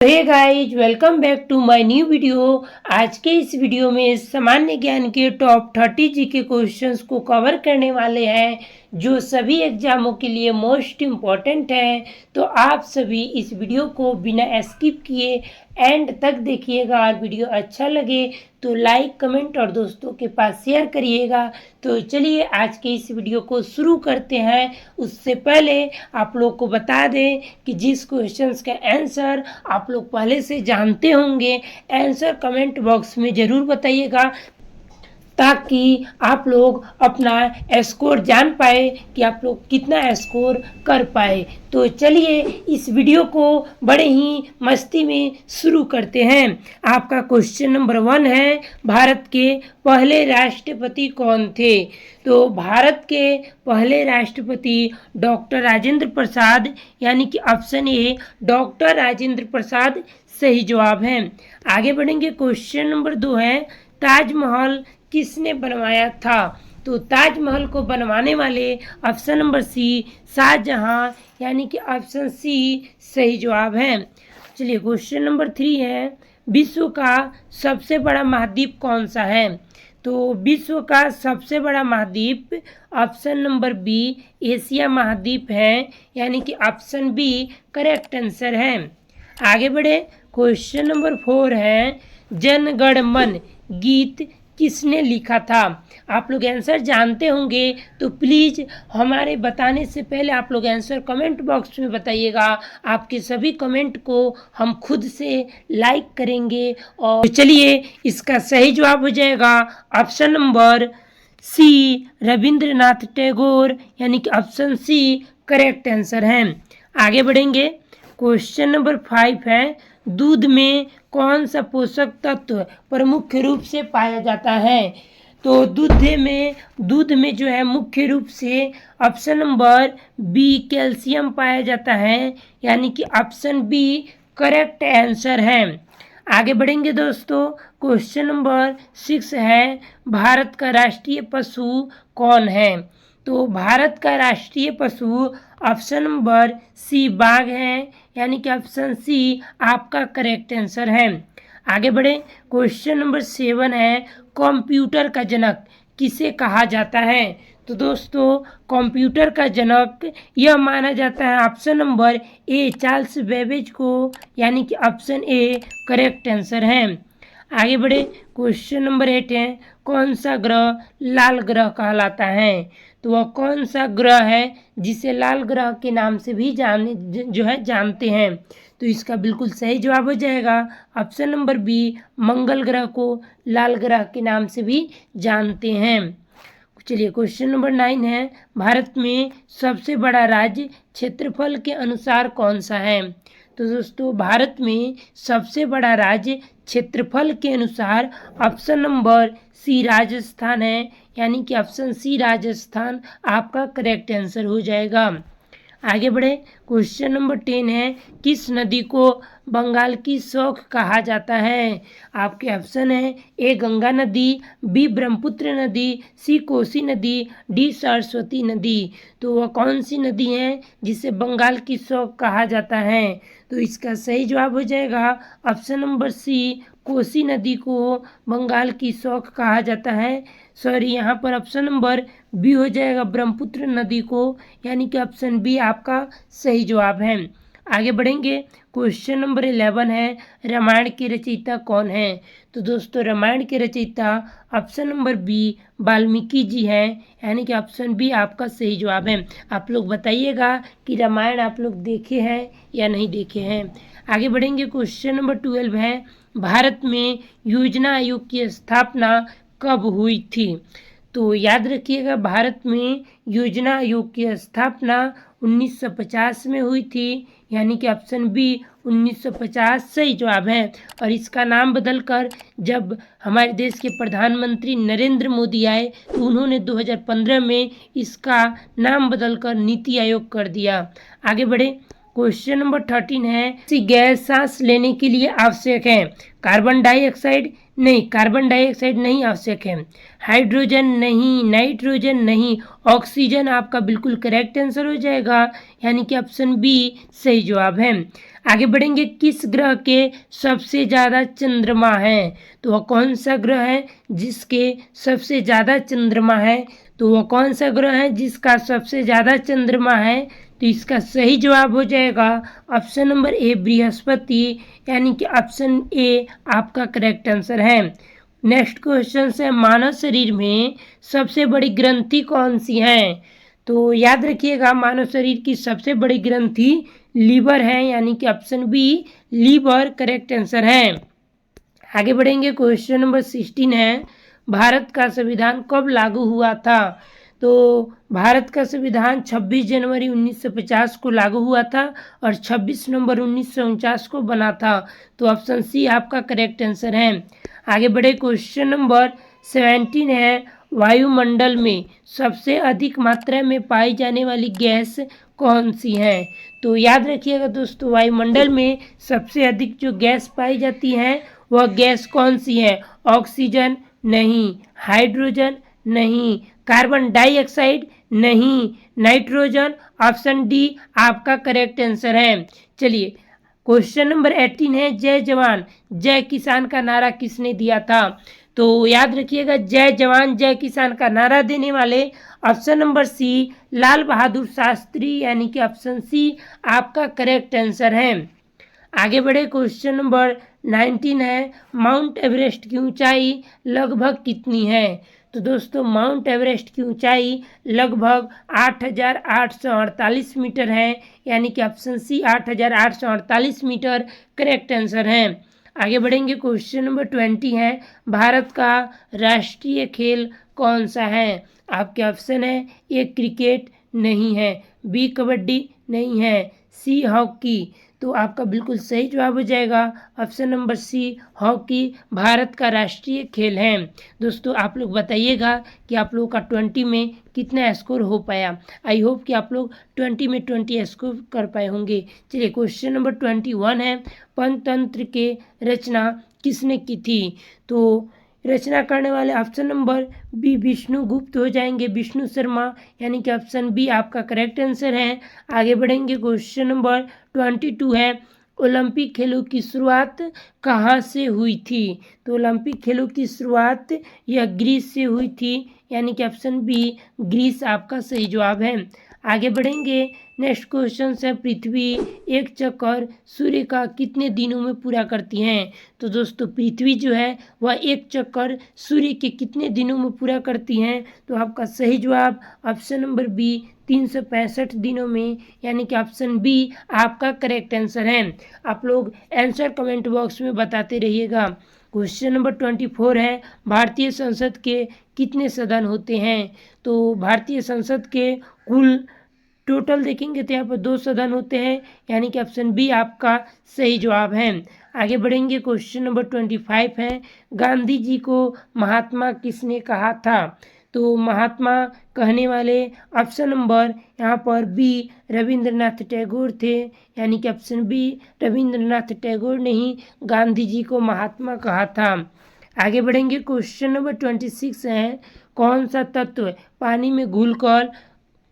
Hey guys, welcome back to my new video. आज के इस वीडियो में सामान्य ज्ञान के टॉप 30 जीके क्वेश्चंस को कवर करने वाले हैं जो सभी एग्जामों के लिए मोस्ट इम्पॉर्टेंट हैं। तो आप सभी इस वीडियो को बिना स्किप किए एंड तक देखिएगा और वीडियो अच्छा लगे तो लाइक कमेंट और दोस्तों के पास शेयर करिएगा। तो चलिए आज के इस वीडियो को शुरू करते हैं। उससे पहले आप लोग को बता दें कि जिस क्वेश्चंस का आंसर आप लोग पहले से जानते होंगे, आंसर कमेंट बॉक्स में ज़रूर बताइएगा ताकि आप लोग अपना स्कोर जान पाए कि आप लोग कितना स्कोर कर पाए। तो चलिए इस वीडियो को बड़े ही मस्ती में शुरू करते हैं। आपका क्वेश्चन नंबर 1 है, भारत के पहले राष्ट्रपति कौन थे? तो भारत के पहले राष्ट्रपति डॉक्टर राजेंद्र प्रसाद, यानी कि option A doctor Rajendra Prasad सही जवाब है। आगे बढ़ेंगे। क्वेश्चन नंबर 2 है, ताजमहल किसने बनवाया था? तो ताजमहल को बनवाने वाले ऑप्शन नंबर सी शाहजहां, यानी कि ऑप्शन सी सही जवाब है। चलिए क्वेश्चन नंबर 3 है, विश्व का सबसे बड़ा महाद्वीप कौन सा है? तो विश्व का सबसे बड़ा महाद्वीप ऑप्शन नंबर बी एशिया महाद्वीप है, यानी कि ऑप्शन बी करेक्ट आंसर है। आगे बढ़े। क्वेश्चन नंबर 4 है, जन गण मन गीत किसने लिखा था? आप लोग आंसर जानते होंगे तो प्लीज़ हमारे बताने से पहले आप लोग आंसर कमेंट बॉक्स में बताइएगा। आपके सभी कमेंट को हम खुद से लाइक करेंगे। और चलिए इसका सही जवाब हो जाएगा option number C Rabindranath Tagore, यानी कि ऑप्शन सी करेक्ट आंसर है। आगे बढ़ेंगे। क्वेश्चन नंबर 5 है, दूध में कौन सा पोषक तत्व प्रमुख रूप से पाया जाता है? तो दूध में जो है मुख्य रूप से ऑप्शन नंबर बी कैल्शियम पाया जाता है, यानी कि ऑप्शन बी करेक्ट आंसर है। आगे बढ़ेंगे दोस्तों। क्वेश्चन नंबर 6 है, भारत का राष्ट्रीय पशु कौन है? तो भारत का राष्ट्रीय पशु ऑप्शन नंबर सी बाघ है, यानी कि ऑप्शन सी आपका करेक्ट आंसर है। आगे बढ़े। क्वेश्चन नंबर 7 है, कंप्यूटर का जनक किसे कहा जाता है? तो दोस्तों कंप्यूटर का जनक यह माना जाता है option number A Charles Babbage को, यानी कि ऑप्शन ए करेक्ट आंसर है। आगे बढ़े। क्वेश्चन नंबर 8 है, कौन सा ग्रह लाल ग्रह कहलाता है? तो वह कौन सा ग्रह है जिसे लाल ग्रह के नाम से भी जानते हैं? तो इसका बिल्कुल सही जवाब हो जाएगा ऑप्शन नंबर बी मंगल ग्रह को लाल ग्रह के नाम से भी जानते हैं। चलिए क्वेश्चन नंबर 9 है, भारत में सबसे बड़ा राज्य क्षेत्रफल के अनुसार कौन सा है? तो दोस्तों भारत में सबसे बड़ा राज्य क्षेत्रफल के अनुसार ऑप्शन नंबर सी राजस्थान है, यानी कि ऑप्शन सी राजस्थान आपका करेक्ट आंसर हो जाएगा। आगे बढ़े। क्वेश्चन नंबर 10 है, किस नदी को बंगाल की शौक कहा जाता है? आपके ऑप्शन है ए गंगा नदी, बी ब्रह्मपुत्र नदी, सी कोसी नदी, डी सरस्वती नदी। तो वह कौन सी नदी है जिसे बंगाल की शौक कहा जाता है? तो इसका सही जवाब हो जाएगा ऑप्शन नंबर सी कोसी नदी को बंगाल की शौक कहा जाता है। सॉरी, यहाँ पर ऑप्शन नंबर बी हो जाएगा ब्रह्मपुत्र नदी को, यानी कि ऑप्शन बी आपका सही जवाब है। आगे बढ़ेंगे। क्वेश्चन नंबर 11 है, रामायण के रचयिता कौन है? तो दोस्तों रामायण के रचयिता option number B Valmiki ji हैं, यानी कि ऑप्शन बी आपका सही जवाब है। आप लोग बताइएगा कि रामायण आप लोग देखे हैं या नहीं देखे हैं। आगे बढ़ेंगे। क्वेश्चन नंबर 12 है, भारत में योजना आयोग की स्थापना कब हुई थी? तो याद रखिएगा भारत में योजना आयोग की स्थापना 1950 में हुई थी, यानी कि ऑप्शन बी 1950 सही जवाब है। और इसका नाम बदलकर जब हमारे देश के प्रधानमंत्री नरेंद्र मोदी आए तो उन्होंने 2015 में इसका नाम बदलकर नीति आयोग कर दिया। आगे बढ़े। क्वेश्चन नंबर 13 है, गैस सांस लेने के लिए आवश्यक है? कार्बन डाइऑक्साइड नहीं, कार्बन डाइऑक्साइड नहीं आवश्यक है। हाइड्रोजन नहीं, नाइट्रोजन नहीं, ऑक्सीजन आपका बिल्कुल करेक्ट आंसर हो जाएगा, यानी कि ऑप्शन बी सही जवाब है। आगे बढ़ेंगे, किस ग्रह के सबसे ज़्यादा चंद्रमा हैं? तो वह कौन सा ग्रह है जिसके सबसे ज़्यादा चंद्रमा है? तो वह कौन सा ग्रह है जिसका सबसे ज़्यादा चंद्रमा है? तो इसका सही जवाब हो जाएगा ऑप्शन नंबर ए बृहस्पति, यानी कि ऑप्शन ए आपका करेक्ट आंसर है। नेक्स्ट क्वेश्चन है, मानव शरीर में सबसे बड़ी ग्रंथि कौन सी है? तो याद रखिएगा, मानव शरीर की सबसे बड़ी ग्रंथि लीवर है, यानी कि option B liver correct answer है। आगे बढ़ेंगे, क्वेश्चन नंबर 16 है, भारत का संविधान कब लागू हुआ था? तो भारत का संविधान 26 जनवरी 1950 को लागू हुआ था और 26 नवंबर 1949 को बना था। तो ऑप्शन सी आपका करेक्ट आंसर है। आगे बढ़े, क्वेश्चन नंबर 17 है, वायुमंडल में सबसे अधिक मात्रा में पाई जाने वाली गैस कौन सी है? तो याद रखिएगा दोस्तों, वायुमंडल में सबसे अधिक जो गैस पाई जाती है वह गैस कौन सी है? ऑक्सीजन नहीं, हाइड्रोजन नहीं, कार्बन डाइऑक्साइड नहीं, नाइट्रोजन। ऑप्शन डी आपका करेक्ट आंसर है। चलिए, क्वेश्चन नंबर 18 है, जय जवान जय किसान का नारा किसने दिया था? तो याद रखिएगा, जय जवान जय किसान का नारा देने वाले ऑप्शन नंबर सी लाल बहादुर शास्त्री, यानी कि ऑप्शन सी आपका करेक्ट आंसर है। आगे बढ़े, क्वेश्चन नंबर 19 है, माउंट एवरेस्ट की ऊंचाई लगभग कितनी है? तो दोस्तों, माउंट एवरेस्ट की ऊंचाई लगभग 8,848 मीटर है, यानी कि option C 8,848 metre correct answer है। आगे बढ़ेंगे, क्वेश्चन नंबर 20 है, भारत का राष्ट्रीय खेल कौन सा है? आपके ऑप्शन है, ए क्रिकेट नहीं है, बी कबड्डी नहीं है, सी हॉकी। तो आपका बिल्कुल सही जवाब हो जाएगा option number C hockey Bharat का राष्ट्रीय खेल है। दोस्तों, आप लोग बताइएगा कि आप लोगों का 20 में कितना स्कोर हो पाया। आई होप कि आप लोग 20 में 20 स्कोर कर पाए होंगे। चलिए, क्वेश्चन नंबर 21 है, पंचतंत्र के रचना किसने की थी? तो रचना करने वाले ऑप्शन नंबर बी विष्णुगुप्त हो जाएंगे, विष्णु शर्मा, यानी कि ऑप्शन बी आपका करेक्ट आंसर है। आगे बढ़ेंगे, क्वेश्चन नंबर 22 है, ओलंपिक खेलों की शुरुआत कहाँ से हुई थी? तो ओलंपिक खेलों की शुरुआत यह ग्रीस से हुई थी, यानी कि ऑप्शन बी ग्रीस आपका सही जवाब है। आगे बढ़ेंगे, नेक्स्ट क्वेश्चन है, पृथ्वी एक चक्कर सूर्य का कितने दिनों में पूरा करती हैं? तो दोस्तों, पृथ्वी जो है वह एक चक्कर सूर्य के कितने दिनों में पूरा करती हैं? तो आपका सही जवाब ऑप्शन नंबर बी 365 दिनों में, यानी कि ऑप्शन बी आपका करेक्ट आंसर है। आप लोग आंसर कमेंट बॉक्स में बताते रहिएगा। क्वेश्चन नंबर 24 है, भारतीय संसद के कितने सदन होते हैं? तो भारतीय संसद के कुल टोटल देखेंगे तो यहाँ पर 2 सदन होते हैं, यानी कि ऑप्शन बी आपका सही जवाब है। आगे बढ़ेंगे, क्वेश्चन नंबर 25 है, गांधी जी को महात्मा किसने कहा था? तो महात्मा कहने वाले ऑप्शन नंबर यहाँ पर बी रविंद्रनाथ टैगोर थे, यानी कि ऑप्शन बी रविंद्रनाथ टैगोर ने ही गांधी जी को महात्मा कहा था। आगे बढ़ेंगे, क्वेश्चन नंबर 26 है, कौन सा तत्व पानी में घुलकर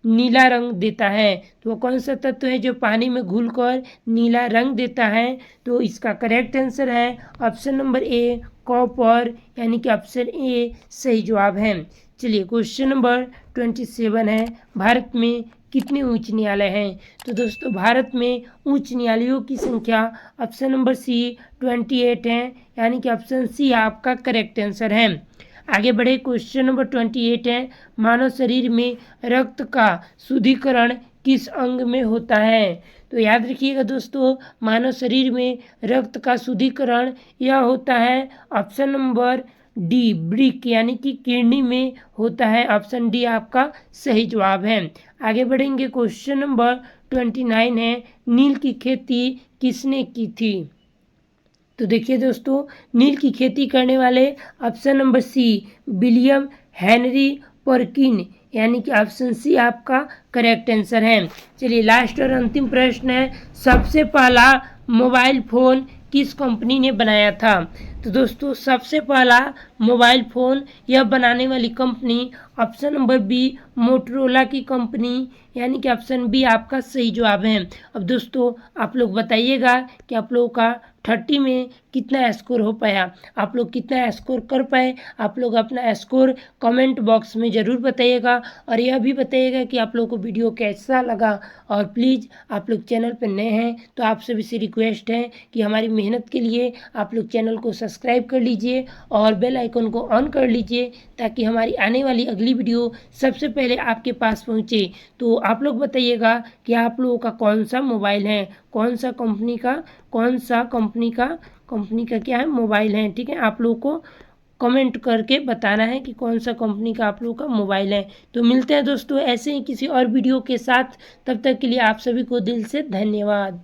नीला रंग देता है? तो वो कौन सा तत्व है जो पानी में घुलकर नीला रंग देता है? तो इसका करेक्ट आंसर है ऑप्शन नंबर ए कॉपर, यानी कि ऑप्शन ए सही जवाब है। चलिए, क्वेश्चन नंबर 27 है, भारत में कितने उच्च न्यायालय हैं? तो दोस्तों, भारत में उच्च न्यायालयों की संख्या ऑप्शन नंबर सी 28 है, यानी कि ऑप्शन सी आपका करेक्ट आंसर है। आगे बढ़े, क्वेश्चन नंबर 28 है, मानव शरीर में रक्त का शुद्धिकरण किस अंग में होता है? तो याद रखिएगा दोस्तों, मानव शरीर में रक्त का शुद्धिकरण यह होता है ऑप्शन नंबर डी ब्रिक, यानी कि किडनी में होता है। ऑप्शन डी आपका सही जवाब है। आगे बढ़ेंगे, क्वेश्चन नंबर 29 है, नील की खेती किसने की थी? तो देखिए दोस्तों, नील की खेती करने वाले option number C William Henry Perkin, यानी कि ऑप्शन सी आपका करेक्ट आंसर है। चलिए, लास्ट और अंतिम प्रश्न है, सबसे पहला मोबाइल फ़ोन किस कंपनी ने बनाया था? तो दोस्तों सबसे पहला मोबाइल फ़ोन यह बनाने वाली company option number B Motorola की कंपनी, यानी कि ऑप्शन बी आपका सही जवाब है। अब दोस्तों आप लोग बताइएगा कि आप लोगों का 30 में कितना स्कोर हो पाया, आप लोग कितना स्कोर कर पाए। आप लोग अपना स्कोर कमेंट बॉक्स में ज़रूर बताइएगा और यह भी बताइएगा कि आप लोगों को वीडियो कैसा लगा। और प्लीज़ आप लोग चैनल पर नए हैं तो आप सभी से रिक्वेस्ट है कि हमारी मेहनत के लिए आप लोग चैनल को सब्सक्राइब कर लीजिए और बेल आइकन को ऑन कर लीजिए ताकि हमारी आने वाली अगली वीडियो सबसे पहले आपके पास पहुंचे। तो आप लोग बताइएगा कि आप लोगों का कौन सा मोबाइल है, कौन सा कंपनी का क्या है मोबाइल है। ठीक है, आप लोगों को कमेंट करके बताना है कि कौन सा कंपनी का आप लोगों का मोबाइल है। तो मिलते हैं दोस्तों ऐसे ही किसी और वीडियो के साथ, तब तक के लिए आप सभी को दिल से धन्यवाद।